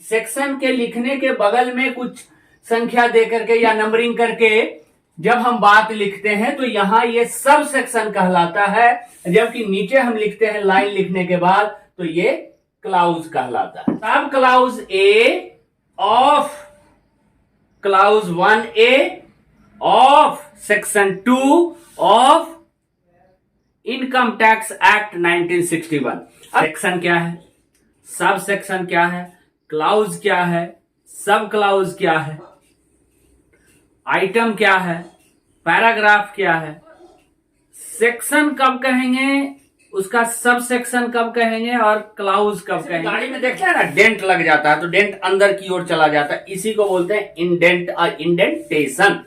Section के लिखने के बगल में कुछ संख्या दे करके या नंबरिंग करके जब हम बात लिखते हैं तो यहां ये सब सेक्शन कहलाता है, जबकि नीचे हम लिखते हैं लाइन लिखने के बाद तो ये क्लाउज कहलाता है। सब clause A of clause 1A of section 2 of income tax act 1961। Section क्या है, सब सेक्शन क्या है, क्लाउज क्या है, सब क्लाउज क्या है, आइटम क्या है, पैराग्राफ क्या है, सेक्शन कब कहेंगे, उसका सब सेक्शन कब कहेंगे और क्लाउज कब कहेंगे। गाड़ी में देखते हैं ना डेंट लग जाता है तो डेंट अंदर की ओर चला जाता है, इसी को बोलते हैं इंडेंट और इंडेंटेशन।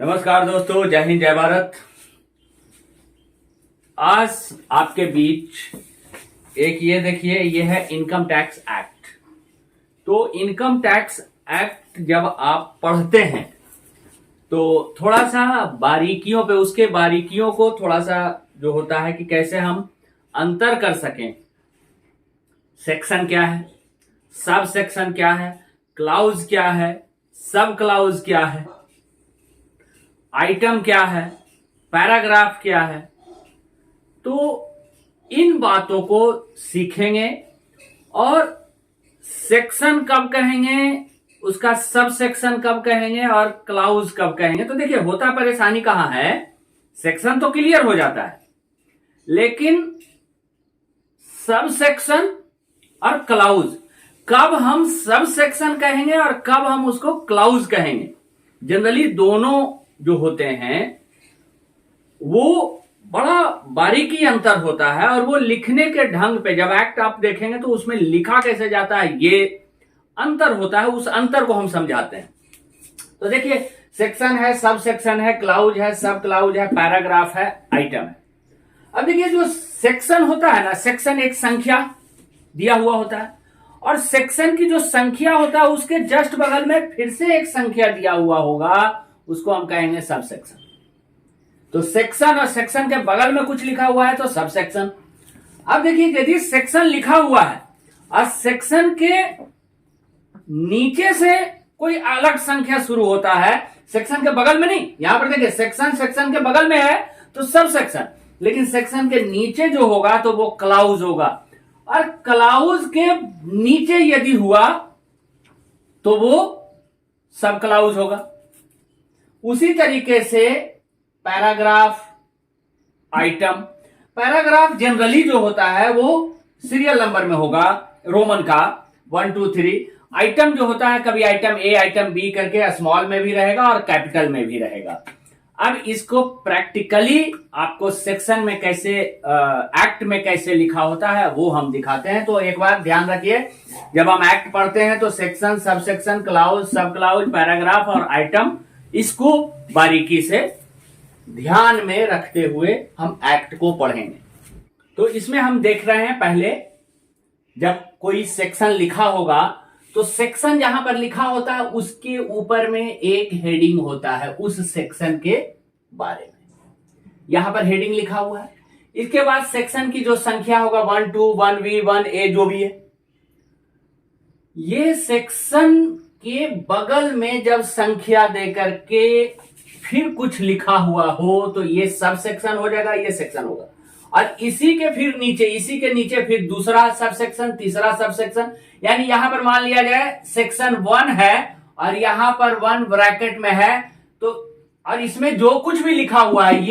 नमस्कार दोस्तों, जय हिंद जय भारत। आज आपके बीच एक ये देखिए, ये है इनकम टैक्स एक्ट। तो इनकम टैक्स एक्ट जब आप पढ़ते हैं तो थोड़ा सा बारीकियों पे, उसके बारीकियों को थोड़ा सा जो होता है कि कैसे हम अंतर कर सकें। सेक्शन क्या है, सब सेक्शन क्या है, क्लाउज क्या है, सब क्लाउज क्या है, आइटम क्या है, पैराग्राफ क्या है, तो इन बातों को सीखेंगे। और सेक्शन कब कहेंगे, उसका सब सेक्शन कब कहेंगे और क्लाउज कब कहेंगे। तो देखिए होता परेशानी कहां है, सेक्शन तो क्लियर हो जाता है लेकिन सब सेक्शन और क्लाउज कब हम सब सेक्शन कहेंगे और कब हम उसको क्लाउज कहेंगे। जनरली दोनों जो होते हैं वो बड़ा बारीकी अंतर होता है और वो लिखने के ढंग पे जब एक्ट आप देखेंगे तो उसमें लिखा कैसे जाता है ये अंतर होता है, उस अंतर को हम समझाते हैं। तो देखिए सेक्शन है, सब सेक्शन है, क्लाउज है, सब क्लाउज है, पैराग्राफ है, आइटम है। अब देखिए जो सेक्शन होता है ना, सेक्शन एक संख्या दिया हुआ होता है और सेक्शन की जो संख्या होता है उसके जस्ट बगल में फिर से एक संख्या दिया हुआ होगा, उसको हम कहेंगे सब सेक्शन। तो सेक्शन और सेक्शन के बगल में कुछ लिखा हुआ है तो सब सेक्शन। अब देखिए यदि सेक्शन लिखा हुआ है और सेक्शन के नीचे से कोई अलग संख्या शुरू होता है, सेक्शन के बगल में नहीं, यहां पर देखिए सेक्शन के बगल में है तो सब सेक्शन, लेकिन सेक्शन के नीचे जो होगा तो वो क्लाउज होगा और क्लाउज के नीचे यदि हुआ तो वो सब क्लाउज होगा। उसी तरीके से पैराग्राफ, आइटम, पैराग्राफ जनरली जो होता है वो सीरियल नंबर में होगा, रोमन का 1 2 3। आइटम जो होता है कभी आइटम ए आइटम बी करके स्मॉल में भी रहेगा और कैपिटल में भी रहेगा। अब इसको प्रैक्टिकली आपको सेक्शन में कैसे, एक्ट में कैसे लिखा होता है वो हम दिखाते हैं। तो एक बार ध्यान रखिए, जब हम एक्ट पढ़ते हैं तो सेक्शन, सब सेक्शन, क्लाउज, सब क्लाउज, पैराग्राफ और आइटम, इसको बारीकी से ध्यान में रखते हुए हम एक्ट को पढ़ेंगे। तो इसमें हम देख रहे हैं, पहले जब कोई सेक्शन लिखा होगा तो सेक्शन जहां पर लिखा होता है उसके ऊपर में एक हेडिंग होता है उस सेक्शन के बारे में। यहां पर हेडिंग लिखा हुआ है, इसके बाद सेक्शन की जो संख्या होगा 1 2 1B 1A जो भी है, ये सेक्शन के बगल में जब संख्या देकर के फिर कुछ लिखा हुआ हो तो ये सब सेक्शन हो जाएगा, ये सेक्शन होगा। और इसी के फिर नीचे, इसी के नीचे फिर दूसरा सब सेक्शन, तीसरा सब सेक्शन, यानी यहां पर मान लिया जाए सेक्शन 1 है और यहां पर 1 ब्रैकेट में है तो, और इसमें जो कुछ भी लिखा हुआ है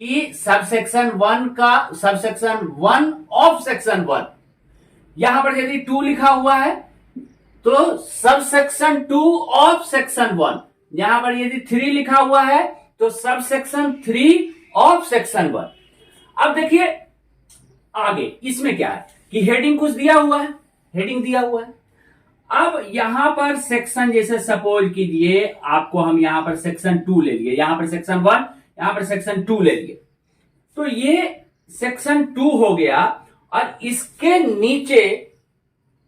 ये सब सेक्शन 1 का, सब सेक्शन 1 ऑफ सेक्शन 1। यहां पर यदि 2 लिखा हुआ है तो सब सेक्शन 2 ऑफ सेक्शन 1। यहां पर यदि 3 लिखा हुआ है तो सब सेक्शन 3 ऑफ सेक्शन 1। अब देखिए आगे इसमें क्या है कि हेडिंग कुछ दिया हुआ है, हेडिंग दिया हुआ है। अब यहां पर सेक्शन, जैसे सपोज कीजिए आपको हम यहां पर सेक्शन 2 ले लिए, यहां पर सेक्शन 1, यहां पर सेक्शन 2 ले लिए, तो ये सेक्शन 2 हो गया। और इसके नीचे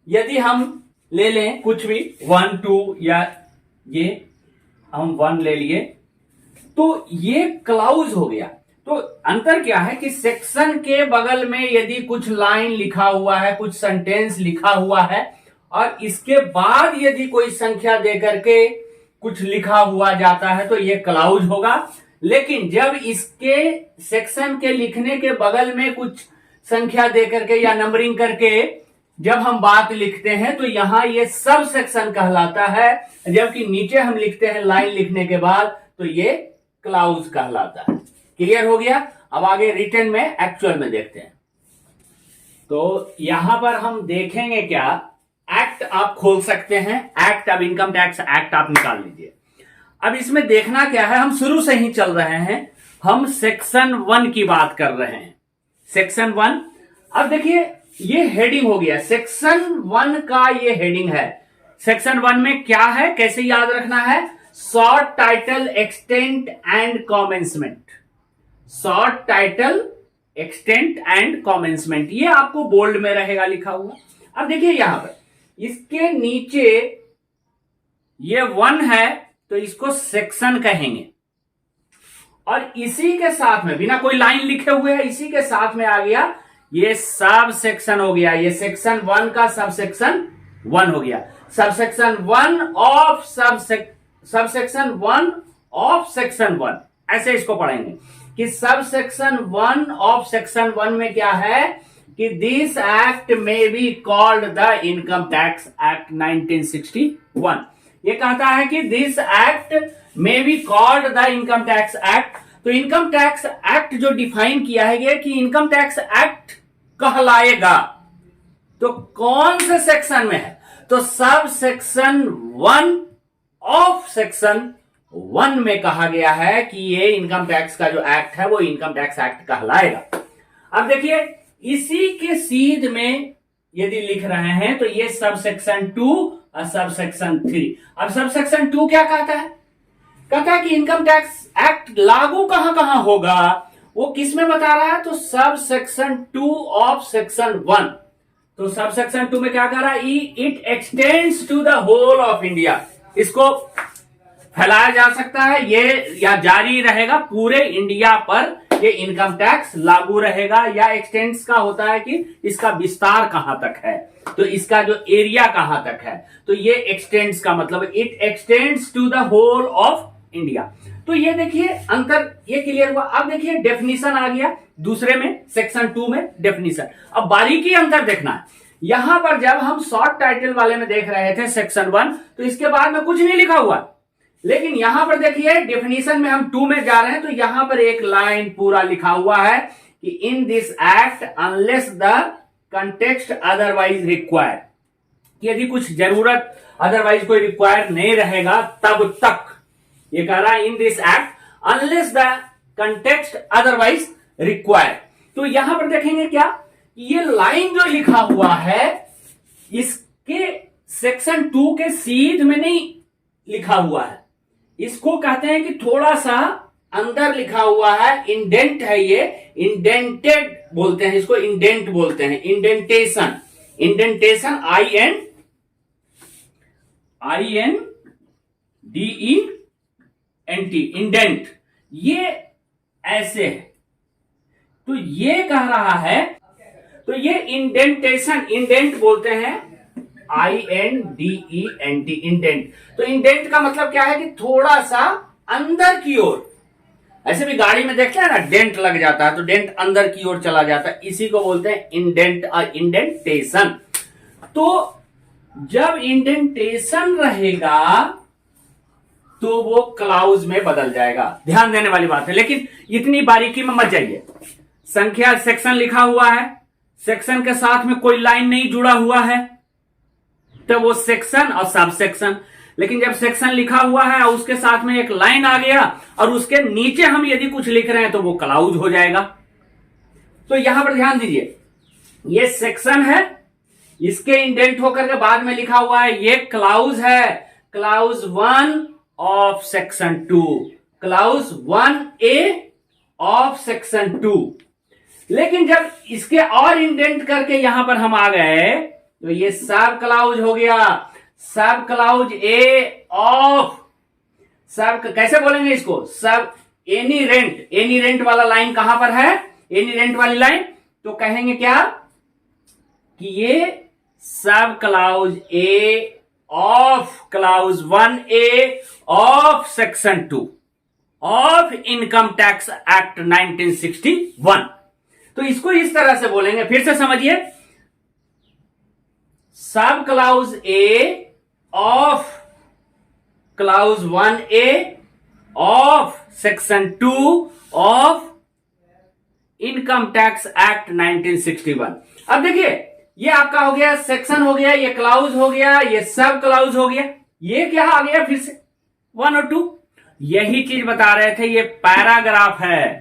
यदि हम ले लें कुछ भी 1 2 या ये हम 1 ले लिए तो ये क्लाउज हो गया। तो अंतर क्या है कि सेक्शन के बगल में यदि कुछ लाइन लिखा हुआ है, कुछ सेंटेंस लिखा हुआ है और इसके बाद यदि कोई संख्या देकर के कुछ लिखा हुआ जाता है तो ये क्लाउज होगा। लेकिन जब इसके सेक्शन के लिखने के बगल में कुछ संख्या देकर के या नंबरिंग करके जब हम बात लिखते हैं तो यहां ये सब सेक्शन कहलाता है, जबकि नीचे हम लिखते हैं लाइन लिखने के बाद तो ये क्लाउज कहलाता है। क्लियर हो गया? अब आगे रिटर्न में एक्चुअल में देखते हैं। तो यहां पर हम देखेंगे क्या, एक्ट आप खोल सकते हैं, एक्ट, अब इनकम टैक्स एक्ट आप निकाल लीजिए। अब इसमें देखना क्या है, हम शुरू से ही चल रहे हैं, हम सेक्शन 1 की बात कर रहे हैं। सेक्शन 1, अब देखिए ये हेडिंग हो गया, सेक्शन 1 का ये हेडिंग है। सेक्शन 1 में क्या है, कैसे याद रखना है, short title, extent and कॉमेंसमेंट। Short title, extent and कॉमेंसमेंट, ये आपको बोल्ड में रहेगा लिखा हुआ। अब देखिए यहां पर इसके नीचे ये 1 है तो इसको सेक्शन कहेंगे, और इसी के साथ में बिना कोई लाइन लिखे हुए है, इसी के साथ में आ गया ये सब सेक्शन हो गया। ये सेक्शन 1 का सब सेक्शन 1 हो गया। Sub section 1 of sub section 1 of section 1, ऐसे इसको पढ़ेंगे कि सब सेक्शन 1 ऑफ सेक्शन 1 में क्या है कि दिस एक्ट में be called the income tax act 1961। ये कहता है कि दिस एक्ट में be called the income tax act. तो इनकम टैक्स एक्ट जो डिफाइन किया है कि इनकम टैक्स एक्ट कहलाएगा, तो कौन से सेक्शन में है, तो सब सेक्शन 1 ऑफ सेक्शन 1 में कहा गया है कि ये इनकम टैक्स का जो एक्ट है वो इनकम टैक्स एक्ट कहलाएगा। अब देखिए इसी के सीध में यदि लिख रहे हैं तो ये सब सेक्शन 2 और सब सेक्शन 3। अब सब सेक्शन 2 क्या कहता है, कहता है कि इनकम टैक्स एक्ट लागू कहां कहां होगा, वो किस में बता रहा है, तो सब सेक्शन 2 ऑफ सेक्शन 1। तो सब सेक्शन 2 में क्या कह रहा है, it extends to the whole of India. इसको फैलाया जा सकता है, ये या जारी रहेगा पूरे इंडिया पर, ये इनकम टैक्स लागू रहेगा। या एक्सटेंड्स का होता है कि इसका विस्तार कहां तक है, तो इसका जो एरिया कहां तक है, तो ये एक्सटेंड्स का मतलब it extends to the whole of India. तो ये देखिए अंतर, ये क्लियर हुआ। अब देखिए डेफिनेशन आ गया दूसरे में, सेक्शन 2 में डेफिनेशन। अब बारीकी अंतर देखना है, यहां पर जब हम शॉर्ट टाइटल वाले में देख रहे थे सेक्शन 1, तो इसके बाद में कुछ नहीं लिखा हुआ, लेकिन यहां पर देखिए डेफिनेशन में हम 2 में जा रहे हैं तो यहां पर एक लाइन पूरा लिखा हुआ है कि in this act unless the context otherwise required, यदि कुछ जरूरत अदरवाइज कोई रिक्वायर नहीं रहेगा तब तक, ये कह रहा है in this act unless the context otherwise required. तो यहां पर देखेंगे क्या, ये लाइन जो लिखा हुआ है इसके सेक्शन 2 के सीध में नहीं लिखा हुआ है, इसको कहते हैं कि थोड़ा सा अंदर लिखा हुआ है, इंडेंट है, ये इंडेंटेड बोलते हैं इसको, इंडेंट बोलते हैं, इंडेंटेशन, इंडेंटेशन, INDENT, इंडेंट, ये ऐसे है। तो ये कह रहा है, तो ये इंडेंटेशन, इंडेंट बोलते हैं, INDENT, इंडेंट। तो इंडेंट का मतलब क्या है कि थोड़ा सा अंदर की ओर, ऐसे भी गाड़ी में देखते हैं ना डेंट लग जाता है तो डेंट अंदर की ओर चला जाता है, इसी को बोलते हैं इंडेंट और इंडेंटेशन। तो जब इंडेंटेशन रहेगा तो वो क्लाउज में बदल जाएगा, ध्यान देने वाली बात है। लेकिन इतनी बारीकी में मत जाइए, संख्या सेक्शन लिखा हुआ है, सेक्शन के साथ में कोई लाइन नहीं जुड़ा हुआ है तो वो सेक्शन और सब सेक्शन। लेकिन जब सेक्शन लिखा हुआ है और उसके साथ में एक लाइन आ गया और उसके नीचे हम यदि कुछ लिख रहे हैं तो वो क्लाउज हो जाएगा। तो यहां पर ध्यान दीजिए, ये सेक्शन है, इसके इंडेंट होकर के बाद में लिखा हुआ है, ये क्लाउज है, clause 1 of section 2, clause 1A of section 2। लेकिन जब इसके और इंडेंट करके यहां पर हम आ गए तो ये सब क्लाउज हो गया, सब क्लाउज ए ऑफ, सब कैसे बोलेंगे इसको, सब एनी रेंट, एनी रेंट वाला लाइन कहां पर है, एनी रेंट वाली लाइन, तो कहेंगे क्या कि ये सब clause A of clause 1A of section 2 of income tax act 1961। तो इसको इस तरह से बोलेंगे, फिर से समझिए, सब clause A of clause 1A of section 2 of income tax act 1961। अब देखिए, ये आपका हो गया सेक्शन, हो गया ये क्लाउज, हो गया ये सब क्लाउज, हो गया ये क्या आ गया फिर से 1 और 2। यही चीज बता रहे थे, ये पैराग्राफ है,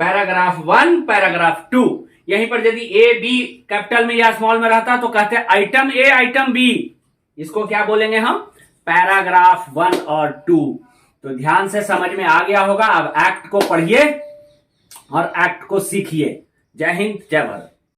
पैराग्राफ 1 पैराग्राफ 2। यहीं पर यदि ए बी कैपिटल में या स्मॉल में रहता तो कहते हैं आइटम ए आइटम बी, इसको क्या बोलेंगे हम, पैराग्राफ 1 और 2। तो ध्यान से समझ में आ गया होगा। अब एक्ट को पढ़िए और एक्ट को सीखिए। जय हिंद, जय भारत।